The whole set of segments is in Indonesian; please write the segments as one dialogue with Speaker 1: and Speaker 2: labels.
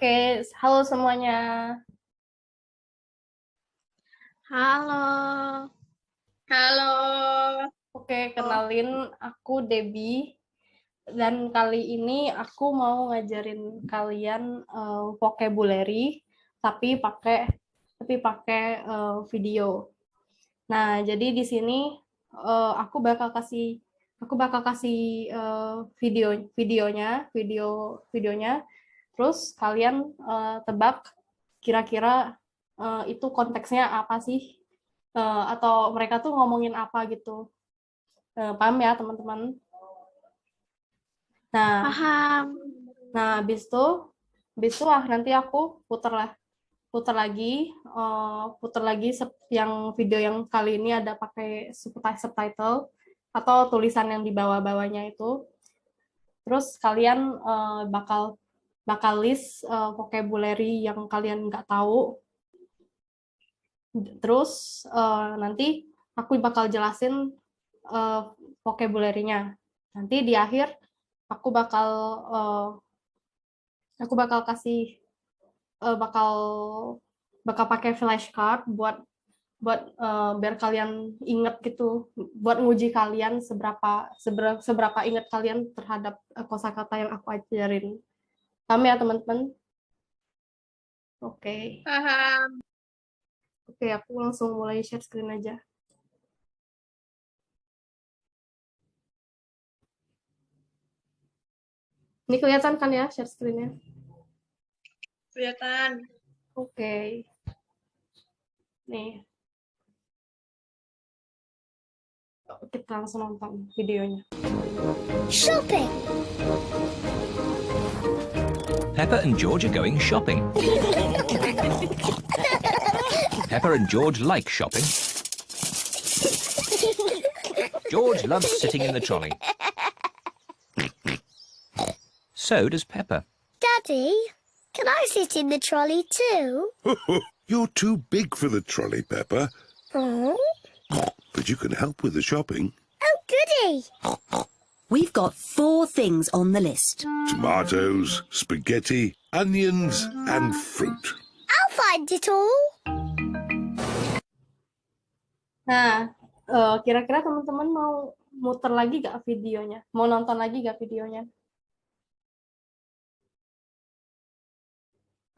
Speaker 1: Oke, halo semuanya.
Speaker 2: Halo.
Speaker 3: Halo.
Speaker 1: Oke, kenalin aku Debbie. Dan kali ini aku mau ngajarin kalian vocabulary, tapi pakai video. Nah, jadi di sini aku bakal kasih videonya. Terus kalian tebak kira-kira itu konteksnya apa sih? Atau mereka tuh ngomongin apa gitu. Paham ya, teman-teman? Nah,
Speaker 2: Paham.
Speaker 1: habis itu nanti aku putar lagi yang video yang kali ini ada pakai subtitle atau tulisan yang di bawah-bawahnya itu. Terus kalian bakal list vocabulary yang kalian nggak tahu. Terus nanti aku bakal jelasin vocabulary-nya. Nanti di akhir aku bakal uh, aku bakal kasih bakal pakai flashcard buat biar kalian inget gitu, buat nguji kalian seberapa inget kalian terhadap kosakata yang aku ajarin. Paham ya, teman-teman? Oke.
Speaker 3: Paham.
Speaker 1: Oke, aku langsung mulai share screen aja. Ini kelihatan kan ya share screen-nya?
Speaker 3: Kelihatan.
Speaker 1: Oke. Nih, kita langsung nonton videonya.
Speaker 4: Shopping.
Speaker 5: Peppa and George are going shopping. Peppa and George like shopping. George loves sitting in the trolley. So does Peppa.
Speaker 4: Daddy, can I sit in the trolley too?
Speaker 6: You're too big for the trolley, Peppa,
Speaker 4: Oh,
Speaker 6: but you can help with the shopping.
Speaker 4: goody.
Speaker 7: We've got 4 things on the list.
Speaker 6: Tomatoes, spaghetti, onions, and fruit.
Speaker 4: I'll find it all.
Speaker 1: Nah, kira-kira teman-teman mau muter lagi gak videonya? Mau nonton lagi gak videonya?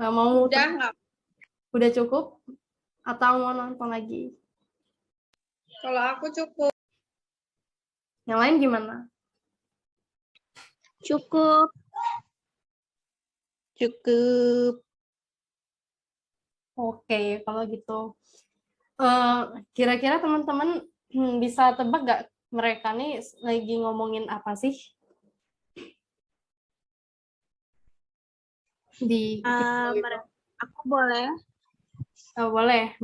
Speaker 1: Mau muter?
Speaker 3: Udah nggak?
Speaker 1: Udah cukup? Atau mau nonton lagi?
Speaker 3: Kalau aku cukup.
Speaker 1: Yang lain gimana?
Speaker 2: Cukup. Cukup.
Speaker 1: Oke, kalau gitu. Kira-kira teman-teman bisa tebak gak mereka nih lagi ngomongin apa sih? Di video itu.
Speaker 2: Aku boleh.
Speaker 1: Boleh.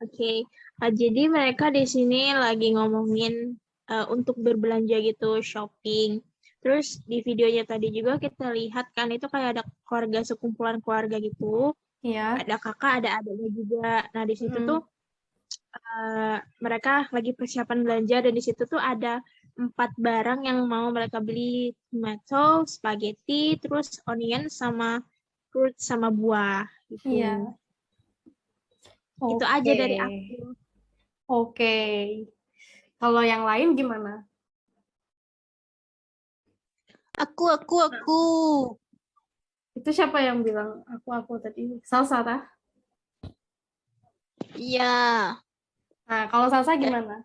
Speaker 2: Oke. Jadi mereka di sini lagi ngomongin untuk berbelanja gitu, shopping. Terus di videonya tadi juga kita lihat kan itu kayak ada keluarga, sekumpulan keluarga gitu.
Speaker 1: Iya.
Speaker 2: Ada kakak, ada adiknya juga. Nah di situ tuh mereka lagi persiapan belanja dan di situ tuh ada 4 barang yang mau mereka beli, tomato, spaghetti, terus onion sama fruit sama buah gitu.
Speaker 1: Iya.
Speaker 2: Itu aja dari aku.
Speaker 1: Oke. Kalau yang lain gimana?
Speaker 2: Aku.
Speaker 1: Itu siapa yang bilang aku tadi? Salsa, tah?
Speaker 2: Iya.
Speaker 1: Nah, kalau Salsa gimana?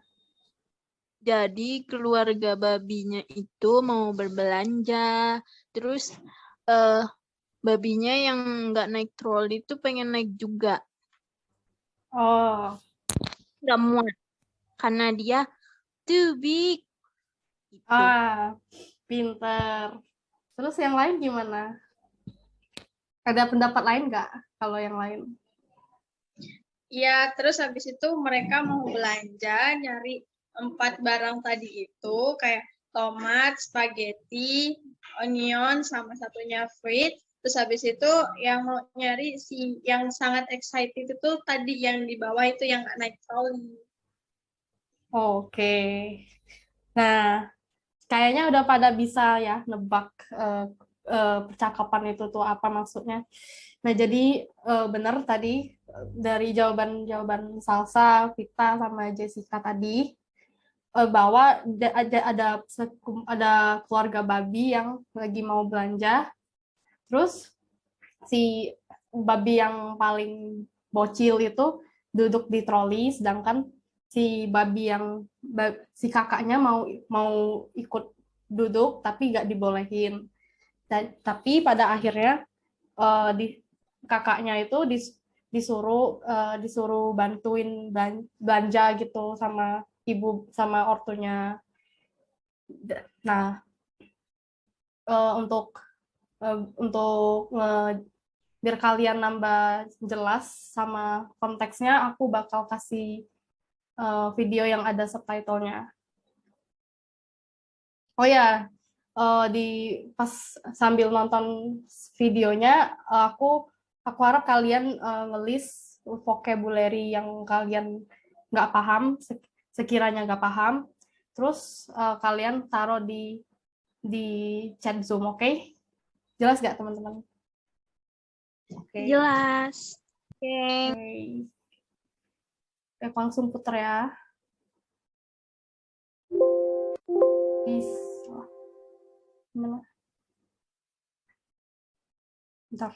Speaker 2: Jadi keluarga babinya itu mau berbelanja, terus babinya yang nggak naik troli itu pengen naik juga.
Speaker 1: Oh,
Speaker 2: Nggak muat karena dia too big. Gitu.
Speaker 1: pinter. Terus yang lain gimana? Ada pendapat lain nggak kalau yang lain?
Speaker 3: Ya, terus habis itu mereka mau belanja, nyari 4 barang tadi itu, kayak tomat, spaghetti, onion, sama satunya fruit. Terus habis itu yang mau nyari yang sangat excited itu tadi yang di bawah itu yang nggak naik trolley.
Speaker 1: Oke. Nah, kayaknya udah pada bisa ya nebak percakapan itu tuh apa maksudnya. Nah, jadi benar tadi dari jawaban Salsa, Vita, sama Jessica tadi bahwa ada keluarga babi yang lagi mau belanja, terus si babi yang paling bocil itu duduk di troli, sedangkan si kakaknya mau ikut duduk tapi nggak dibolehin. Tapi pada akhirnya kakaknya itu disuruh bantuin belanja gitu sama sama ortunya. Nah, untuk biar kalian nambah jelas sama konteksnya, aku bakal kasih video yang ada subtitlenya. Oh ya, pas sambil nonton videonya, aku harap kalian ngelis vocabulary yang kalian nggak paham, sekiranya nggak paham, terus kalian taruh di chat Zoom, oke? Jelas nggak teman-teman? Oke.
Speaker 2: Jelas. Oke.
Speaker 1: Oke, langsung puter ya. Bisa. Gimana? Bentar.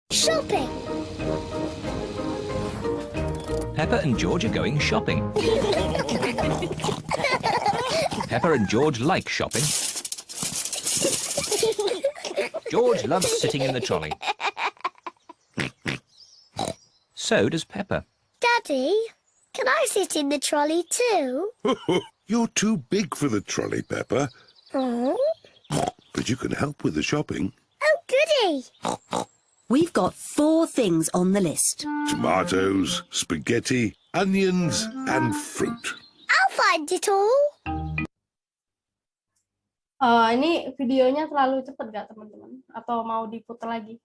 Speaker 4: Shopping.
Speaker 5: Pepper and George are going shopping. Pepper and George like shopping. George loves sitting in the trolley. So does Pepper.
Speaker 4: Daddy, can I sit in the trolley too?
Speaker 6: You're too big for the trolley, Pepper.
Speaker 4: Oh,
Speaker 6: But you can help with the shopping.
Speaker 4: oh goody.
Speaker 7: We've got 4 things on the list.
Speaker 6: Tomatoes, spaghetti, onions, and fruit.
Speaker 4: I'll find it all.
Speaker 1: Ini videonya terlalu cepat nggak teman-teman? Atau mau diputar lagi?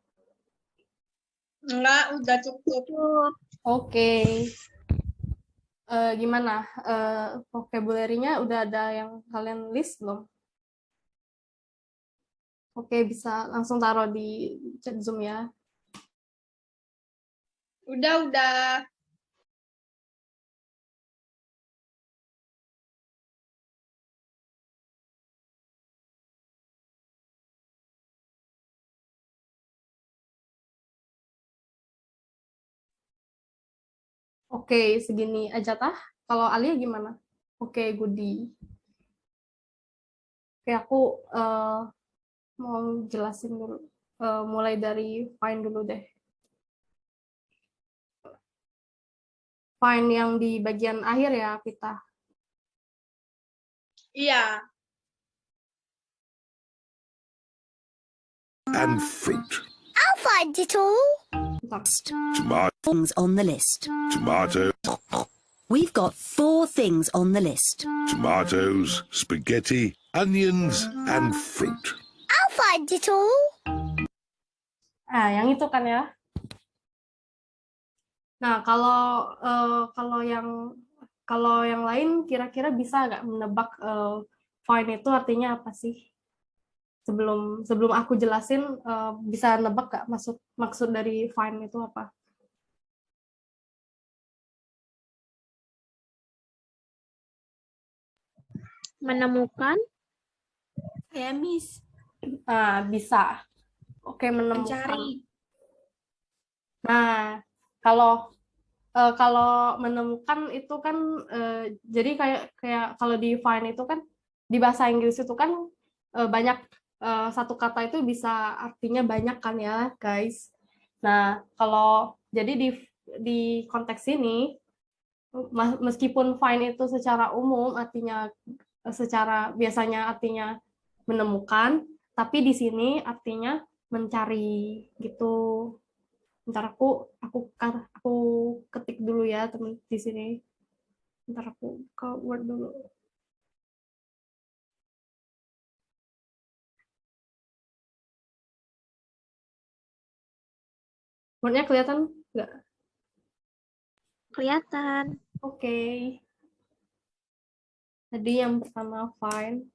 Speaker 3: Enggak, udah cukup.
Speaker 1: Oke. Gimana? Vocabulary-nya udah ada yang kalian list belum? Oke, bisa langsung taruh di chat Zoom ya.
Speaker 3: Udah.
Speaker 1: Oke, segini aja tah. Kalau Alia gimana? Oke, Goody. Oke, aku mau jelasin dulu. Mulai dari find dulu deh. Find yang di bagian akhir ya, Vita.
Speaker 3: Iya.
Speaker 6: And fruit.
Speaker 4: I'll find it all.
Speaker 1: Bentar.
Speaker 7: Things on the list.
Speaker 6: Tomato,
Speaker 7: We've got 4 things on the list.
Speaker 6: tomatoes, spaghetti, onions, and fruit.
Speaker 4: I'll find it all.
Speaker 1: Yang itu kan ya. Nah, kalau yang lain kira-kira bisa nggak menebak find itu artinya apa sih? Sebelum aku jelasin, bisa nebak nggak maksud dari find itu apa?
Speaker 2: Menemukan.
Speaker 8: Kayak Miss.
Speaker 1: Bisa. Oke, menemukan.
Speaker 8: Mencari.
Speaker 1: Nah, kalau menemukan itu kan jadi kayak kalau di find itu kan di bahasa Inggris itu kan banyak satu kata itu bisa artinya banyak kan ya, guys. Nah, jadi di konteks ini meskipun find itu secara umum artinya biasanya artinya menemukan, tapi di sini artinya mencari gitu. Bentar aku ketik dulu ya teman di sini. Bentar aku ke Word dulu. Word-nya kelihatan nggak?
Speaker 2: Kelihatan.
Speaker 1: Oke. Jadi yang pertama find.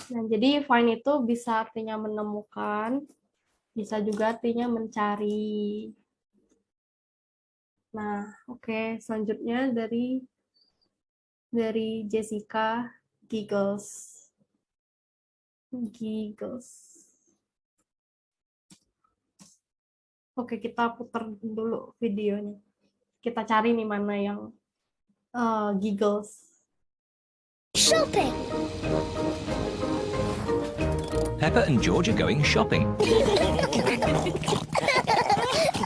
Speaker 1: Nah, jadi find itu bisa artinya menemukan, bisa juga artinya mencari. Nah, oke, selanjutnya dari Jessica, giggles. Oke, kita putar dulu videonya. Kita cari nih mana yang giggles.
Speaker 4: Shopping.
Speaker 5: Pepper and George are going shopping.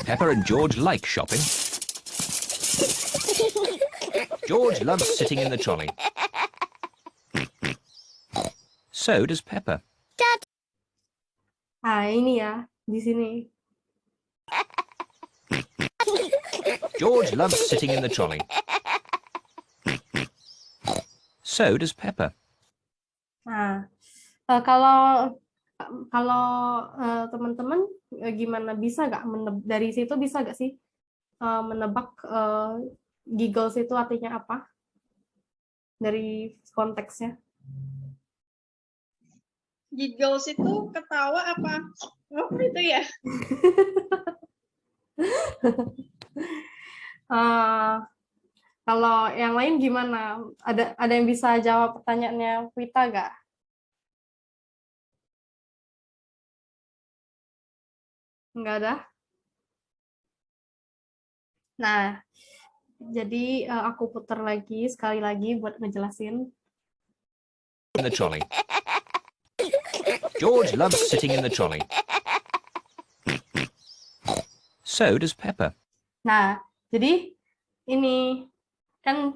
Speaker 5: Pepper and George like shopping. George loves sitting in the trolley. So does Pepper.
Speaker 1: Ah, ini ya, di sini.
Speaker 5: George loves sitting in the trolley. So does Pepper.
Speaker 1: Nah, kalau teman-teman gimana, bisa nggak dari situ bisa nggak sih menebak giggles itu artinya apa dari konteksnya?
Speaker 3: Giggles itu ketawa apa? Apa itu ya?
Speaker 1: Kalau yang lain gimana? Ada yang bisa jawab pertanyaannya Vita nggak? Nggak ada? Nah, jadi aku putar lagi sekali lagi buat ngejelasin.
Speaker 5: In the trolley. George loves sitting in the trolley. So does Pepper.
Speaker 1: Nah, jadi ini kan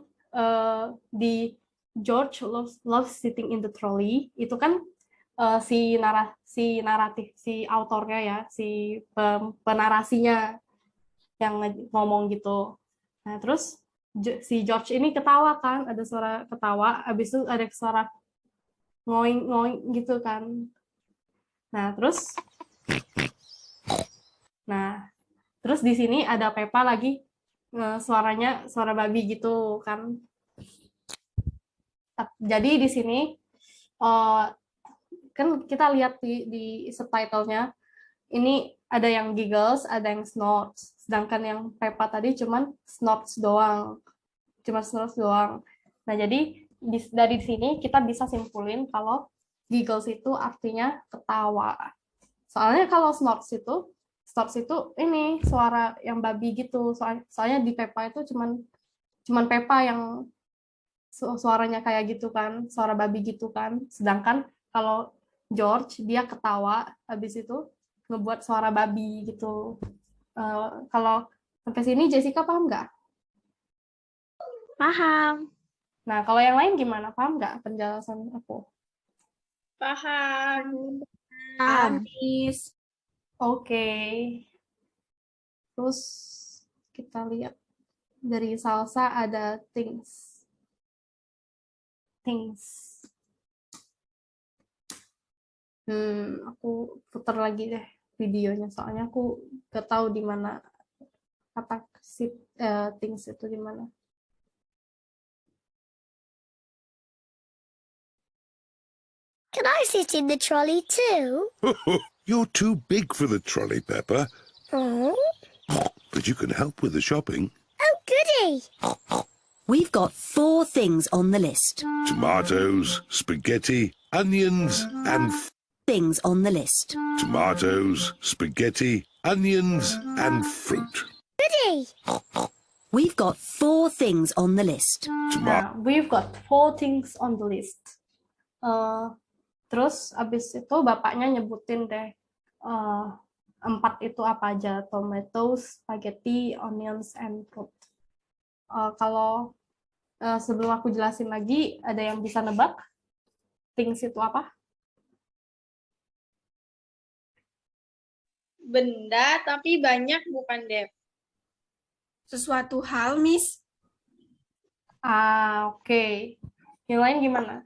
Speaker 1: di George loves sitting in the trolley itu kan si naratif, si autornya ya, si penarasinya yang ngomong gitu. Nah, terus si George ini ketawa kan, ada suara ketawa, habis itu ada suara ngoing gitu kan. Nah, terus di sini ada Peppa lagi suaranya suara babi gitu kan. Jadi di sini kan kita lihat di subtitlenya ini ada yang giggles, ada yang snorts. Sedangkan yang Peppa tadi cuman snorts doang. Nah, jadi dari sini kita bisa simpulin kalau giggles itu artinya ketawa. Soalnya kalau snorts itu ini suara yang babi gitu. Soalnya di Peppa itu cuman Peppa yang suaranya kayak gitu kan, suara babi gitu kan. Sedangkan kalau George dia ketawa, habis itu ngebuat suara babi gitu. Kalau sampai sini Jessica paham nggak?
Speaker 2: Paham.
Speaker 1: Nah, kalau yang lain gimana? Paham nggak penjelasan aku?
Speaker 3: Paham.
Speaker 8: Miss.
Speaker 1: Oke. Terus kita lihat dari Salsa ada things. Aku putar lagi deh videonya, soalnya aku gak tahu di mana kata things itu di mana.
Speaker 4: Can I sit in the trolley too?
Speaker 6: You're too big for the trolley, Pepper,
Speaker 4: Oh,
Speaker 6: but you can help with the shopping.
Speaker 4: oh goody.
Speaker 7: We've got 4 things on the list.
Speaker 6: Tomatoes, spaghetti, onions, and
Speaker 7: Things on the list.
Speaker 6: tomatoes, spaghetti, onions, and fruit.
Speaker 4: Goody.
Speaker 7: We've got 4 things on the list.
Speaker 1: Nah, we've got 4 things on the list. Terus abis itu bapaknya nyebutin deh 4 itu apa aja: tomatoes, spaghetti, onions, and fruit. Kalau sebelum aku jelasin lagi, ada yang bisa nebak things itu apa?
Speaker 3: Benda tapi banyak bukan, Dep?
Speaker 8: Sesuatu hal, Miss.
Speaker 1: Oke. Yang lain gimana?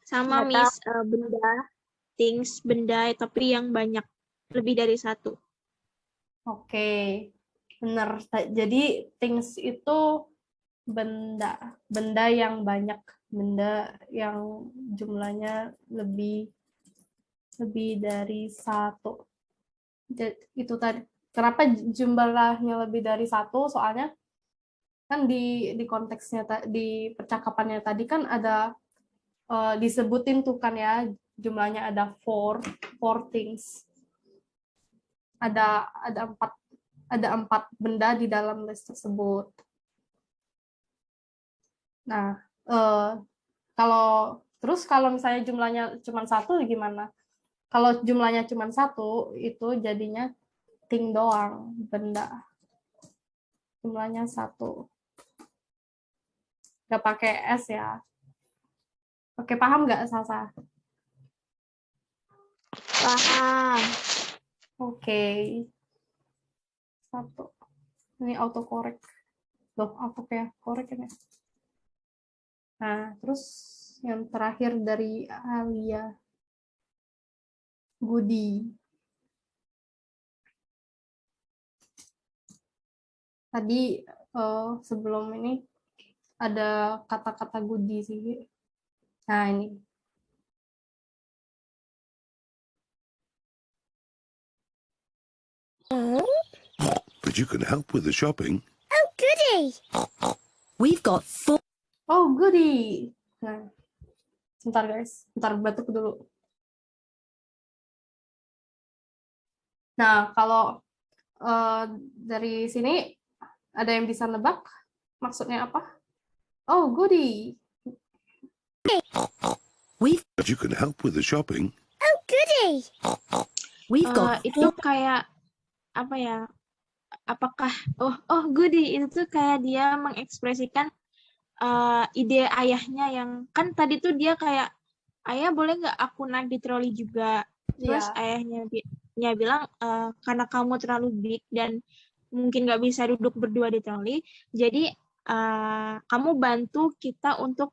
Speaker 2: Sama Miss, benda, things, benda tapi yang banyak, lebih dari satu.
Speaker 1: Oke. Benar. Jadi things itu benda yang banyak, benda yang jumlahnya lebih dari satu. Itu tadi. Kenapa jumlahnya lebih dari satu? Soalnya kan di konteksnya di percakapannya tadi kan ada disebutin tuh kan ya, jumlahnya ada four things. Ada empat benda di dalam list tersebut. Nah, kalau misalnya jumlahnya cuma satu gimana? Kalau jumlahnya cuma satu, itu jadinya thing doang, benda. Jumlahnya satu. Nggak pakai S ya. Oke, paham nggak, Sasa?
Speaker 2: Paham.
Speaker 1: Oke. Satu. Ini autocorrect. Loh, auto ya? Correct ini. Nah, terus yang terakhir dari Alia. Goodie. Tadi sebelum ini ada kata-kata goodie sih. Nah, ini.
Speaker 6: But you can help with the shopping.
Speaker 4: Oh, goody.
Speaker 7: We've got 4.
Speaker 1: Oh, goodie. Nah, sebentar guys. Sebentar batuk dulu. Nah, kalau dari sini ada yang bisa nebak maksudnya apa? Oh, goodie.
Speaker 6: But you can help with the shopping.
Speaker 4: Oh, goody.
Speaker 7: We've got
Speaker 2: Itu kayak apa ya? Apakah goodie itu tuh kayak dia mengekspresikan ide ayahnya yang kan tadi tuh dia kayak ayah boleh nggak aku naik di troli juga, terus ayahnya bilang karena kamu terlalu big dan mungkin nggak bisa duduk berdua di troli, jadi kamu bantu kita untuk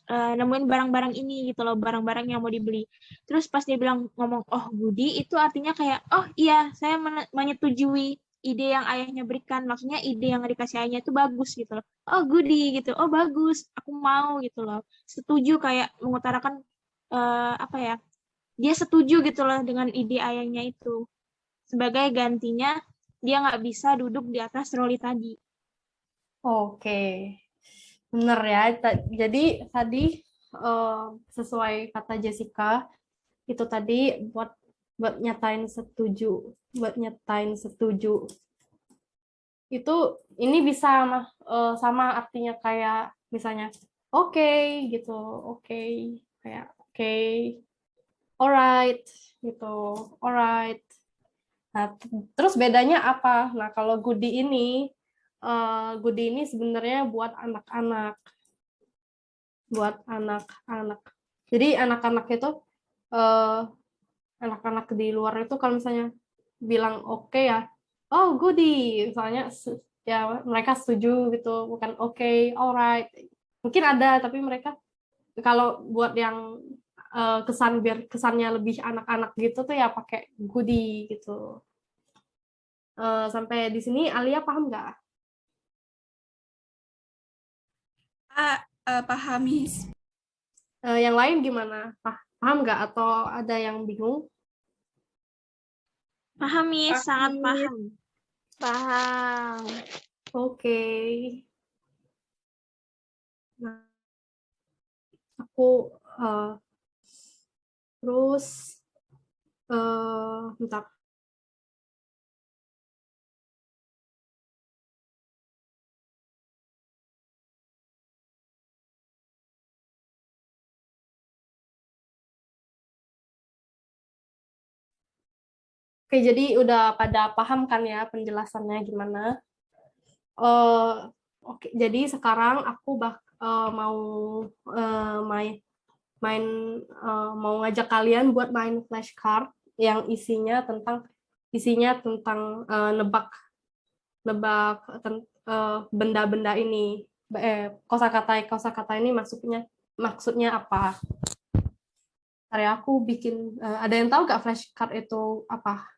Speaker 2: nemuin barang-barang ini gitu loh, barang-barang yang mau dibeli. Terus pas dia bilang ngomong oh goodie, itu artinya kayak oh iya saya menyetujui ide yang ayahnya berikan, maksudnya ide yang dikasih ayahnya itu bagus gitu loh. Oh goodie gitu, oh bagus, aku mau gitu loh. Setuju, kayak mengutarakan apa ya, dia setuju gitu loh dengan ide ayahnya itu. Sebagai gantinya dia nggak bisa duduk di atas troli tadi.
Speaker 1: Oke. Bener ya. Jadi tadi sesuai kata Jessica, itu tadi buat nyatain setuju. Buat nyatain setuju. Ini bisa sama artinya kayak misalnya oke gitu, oke, kayak oke, alright gitu, alright. Nah, terus bedanya apa? Nah, kalau goodie ini sebenarnya buat anak-anak. Buat anak-anak. Jadi anak-anak itu anak-anak di luar itu kalau misalnya bilang oke ya, oh goodie, misalnya ya mereka setuju gitu, bukan oke, alright. Mungkin ada, tapi mereka kalau buat yang biar kesannya lebih anak-anak gitu tuh ya pakai goodie gitu. Sampai di sini Alia paham nggak?
Speaker 8: Paham, Miss.
Speaker 1: Yang lain gimana? Paham nggak atau ada yang bingung?
Speaker 2: Paham, Miss, sangat paham.
Speaker 3: Paham.
Speaker 1: Oke. Nah, aku terus bentar. Oke, jadi udah pada paham kan ya penjelasannya gimana? Oke, jadi sekarang aku mau mau ngajak kalian buat main flashcard yang isinya tentang nebak benda-benda ini. Kosakata ini maksudnya apa? Hari aku bikin, ada yang tahu nggak flashcard itu apa?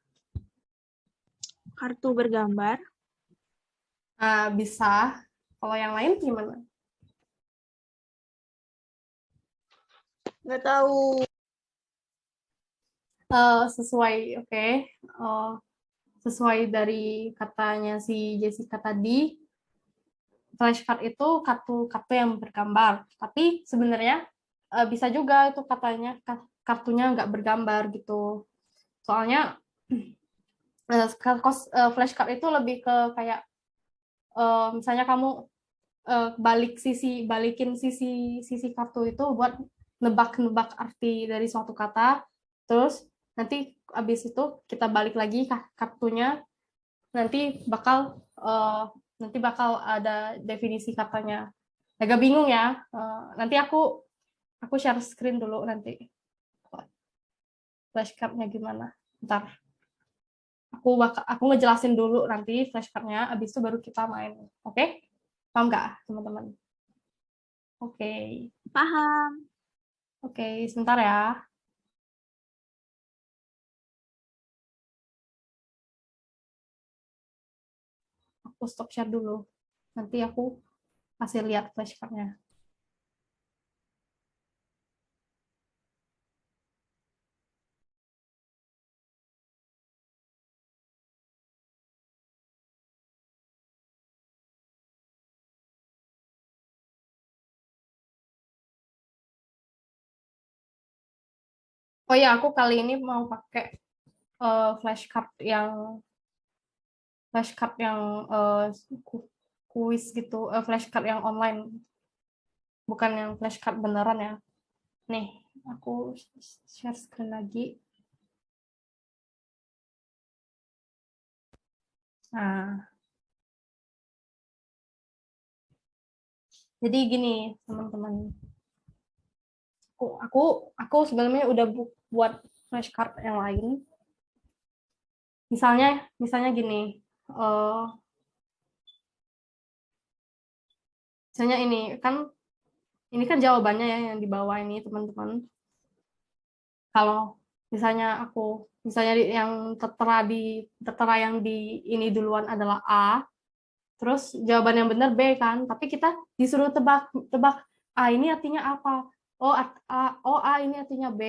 Speaker 2: Kartu bergambar.
Speaker 1: Bisa. Kalau yang lain gimana?
Speaker 2: Nggak tahu.
Speaker 1: Sesuai, oke. Sesuai dari katanya si Jessica tadi, flashcard itu kartu yang bergambar. Tapi sebenarnya bisa juga itu katanya kartunya nggak bergambar gitu. Soalnya flashcard itu lebih ke kayak misalnya kamu balikin sisi kartu itu buat nebak-nebak arti dari suatu kata. Terus nanti abis itu kita balik lagi kartunya, nanti bakal ada definisi katanya. Agak bingung ya. Nanti aku share screen dulu nanti flashcardnya gimana. Ntar aku ngejelasin dulu nanti flashcardnya, abis itu baru kita main. Oke? Paham nggak teman-teman? Oke.
Speaker 2: Paham.
Speaker 1: Oke, sebentar ya. Aku stop share dulu. Nanti aku kasih lihat flashcardnya. Oh ya, aku kali ini mau pakai flashcard yang kuis gitu, flashcard yang online, bukan yang flashcard beneran ya. Nih, aku share screen lagi. Nah, jadi gini teman-teman, aku sebenarnya udah buat flashcard yang lain. Misalnya gini, misalnya ini kan jawabannya ya yang di bawah ini teman-teman. Kalau misalnya yang tertera yang di ini duluan adalah A, terus jawaban yang benar B kan, tapi kita disuruh tebak A ini artinya apa. A ini artinya B.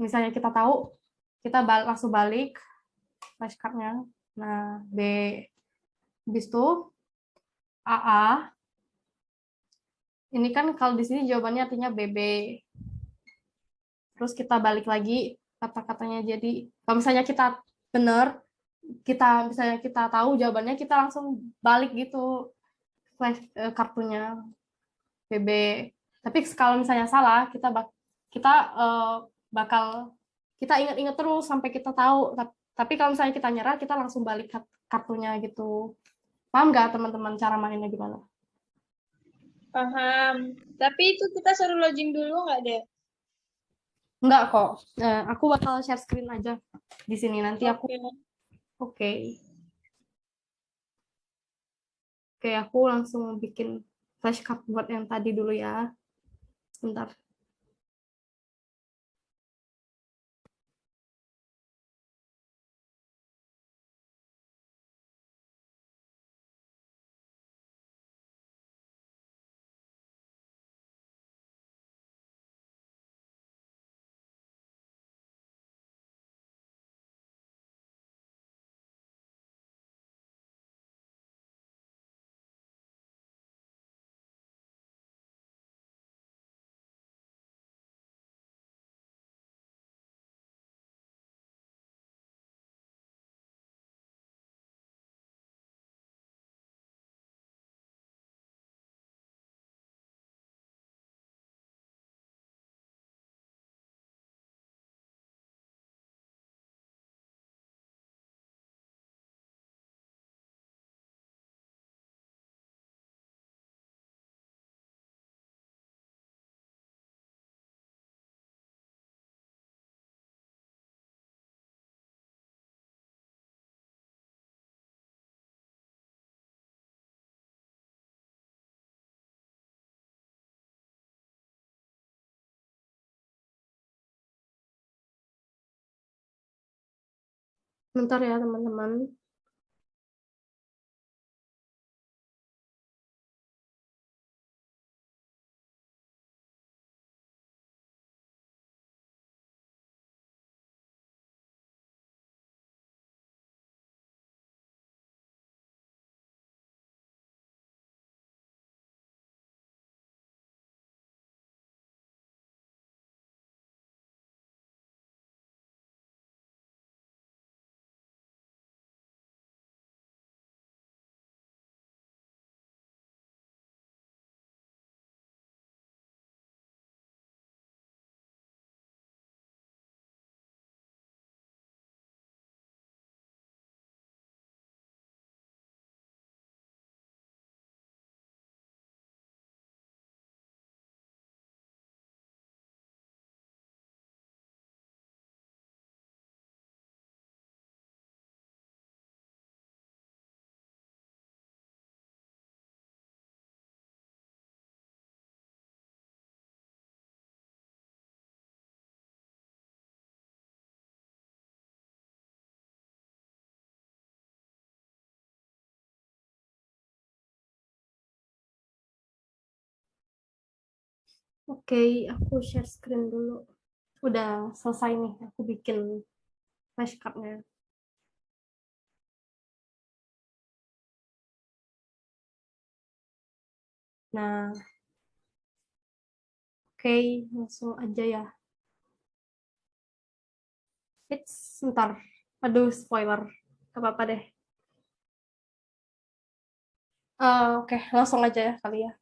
Speaker 1: Misalnya kita tahu, kita langsung balik flashcardnya. Nah, B. Habis itu AA. Ini kan kalau di sini jawabannya artinya BB. Terus kita balik lagi kata-katanya. Jadi kalau misalnya kita benar, misalnya kita tahu jawabannya, kita langsung balik gitu kartunya BB. Tapi kalau misalnya salah, kita bakal kita ingat-ingat terus sampai kita tahu. Tapi kalau misalnya kita nyerah, kita langsung balik kartunya gitu. Paham nggak teman-teman cara mainnya gimana?
Speaker 3: Paham. Tapi itu kita suruh login dulu nggak deh?
Speaker 1: Enggak kok. Aku bakal share screen aja di sini nanti aku.
Speaker 3: Oke.
Speaker 1: Oke. Oke, aku langsung bikin flashcard buat yang tadi dulu ya. Sebentar. Bentar ya teman-teman. Oke, aku share screen dulu. Udah selesai nih, aku bikin flashcardnya. Nah, oke, langsung aja ya. Sebentar. Aduh, spoiler. Gak apa-apa deh. Oke, langsung aja ya kali ya.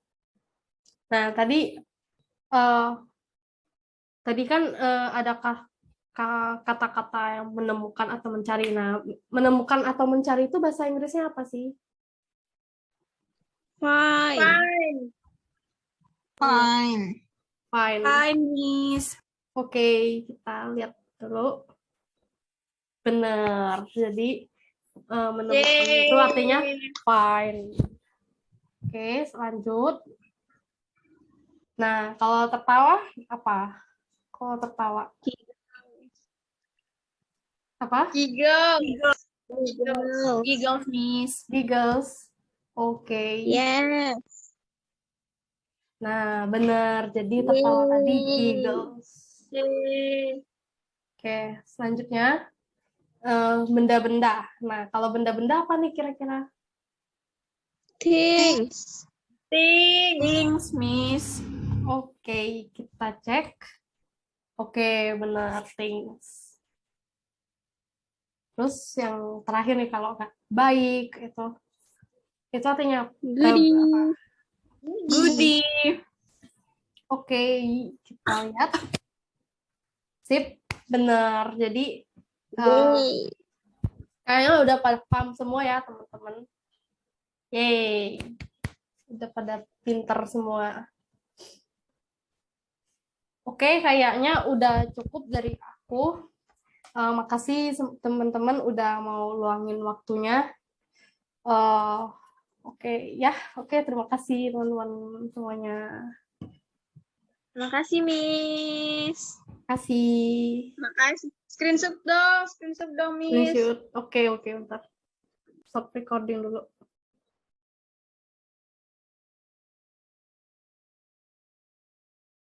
Speaker 1: Nah, tadi kan adakah kata-kata yang menemukan atau mencari. Nah, menemukan atau mencari itu bahasa Inggrisnya apa sih?
Speaker 2: Fine.
Speaker 3: Fine.
Speaker 2: Fine.
Speaker 1: Fine.
Speaker 8: Hi, Miss.
Speaker 1: Oke, kita lihat dulu. Benar. Jadi menemukan itu artinya fine. Oke, selanjut. Nah, kalau tertawa apa? Kalau tertawa apa?
Speaker 3: Eagle.
Speaker 8: Giggles, Miss.
Speaker 1: Giggles. Oke.
Speaker 2: Yes.
Speaker 1: Nah, benar. Jadi tertawa tadi giggles.
Speaker 3: Yeay.
Speaker 1: Oke, selanjutnya benda-benda. Nah, kalau benda-benda apa nih kira-kira?
Speaker 2: Things.
Speaker 3: Things.
Speaker 8: Things, Miss.
Speaker 1: Oke, kita cek. Oke, benar, things. Terus yang terakhir nih kalau nggak baik itu artinya
Speaker 2: Goodie.
Speaker 1: apa?
Speaker 8: Goodie.
Speaker 1: Oke, kita lihat. Sip, benar. Jadi
Speaker 2: Yay.
Speaker 1: kayaknya udah pada paham semua ya teman-teman. Yeay, udah pada pinter semua. Oke, kayaknya udah cukup dari aku. Makasih teman-teman udah mau luangin waktunya. Oke, terima kasih teman-teman semuanya.
Speaker 2: Terima kasih, Miss.
Speaker 1: Kasih.
Speaker 3: Makasih. Screenshot dong, Miss.
Speaker 1: Screenshot. Oke, bentar. Stop recording dulu.